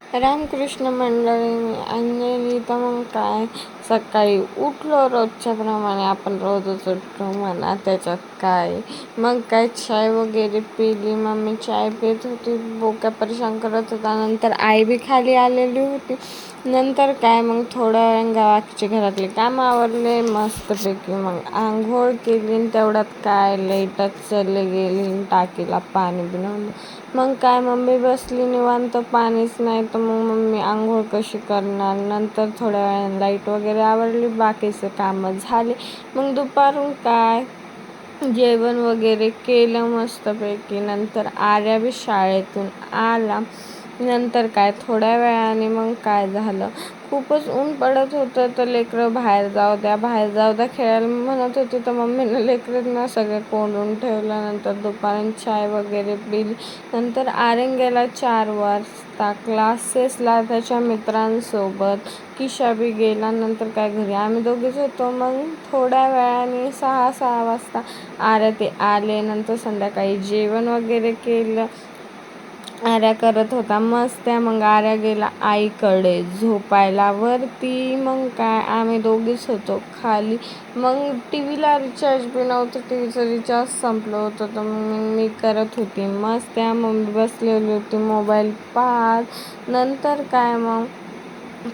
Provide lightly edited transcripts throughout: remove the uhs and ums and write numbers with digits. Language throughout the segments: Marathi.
रामकृष्ण मंडळी, मी अंजली. तर मग काय, सकाळी उठलो रोजच्या प्रमाणे, आपण रोजच उठतो म्हणा, त्याच्यात काय. मग काय चाय वगैरे पिली. मम्मी चाय पित होती, बोक्या परेशान करत होता. नंतर आई बी खाली आलेली होती. नंतर काय, मग थोड्या वेळाने गावाची घरातली कामं आवरले मस्तपैकी. मग आंघोळ केली. तेवढ्यात काय लाईटच चालली गेली, टाकीला पाणी बनवलं. मग काय मम्मी बसली निवांत, पाणीच नाही तर मग मम्मी आंघोळ कशी करणार. नंतर थोड्या वेळाने लाईट वगैरे आवरली, बाकीचे कामं झाले. मग दुपारून काय जेवण वगैरे केलं मस्तपैकी. नंतर आर्या बी शाळेतून आला. नंतर काय थोड्या वेळाने मग काय झालं, खूपच ऊन पडत होतं तर लेकरं बाहेर जाऊ द्या खेळायला म्हणत होती. तर मम्मीनं लेकरांना सगळं कोंडून ठेवलं. नंतर दुपारून चाय वगैरे पिली. नंतर आर्यन गेला 4 वाजता क्लासेसला त्याच्या मित्रांसोबत. किशा बी गेला. नंतर काय घरी आम्ही दोघीच होतो. मग थोड्या वेळाने 6 वाजता आर्या ते आले. नंतर संध्याकाळी जेवण वगैरे केलं. आर्या करत होता मस्त. मग आर्या गेला आईकडे झोपायला वरती. मग काय आम्ही दोघीच होतो खाली. मग टी व्हीला रिचार्ज बी नव्हतं, टी व्हीचं रिचार्ज संपलं होतं. तर मग मी करत होती मस्त. मम्मी बसलेली होती मोबाईल पाहत. नंतर काय मग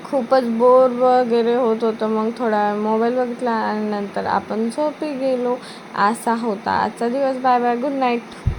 खूपच बोर वगैरे होत होतं. मग थोडा वेळ मोबाईल बघितला आणि नंतर आपण झोपी गेलो. असा होता आजचा दिवस. Bye bye, good night.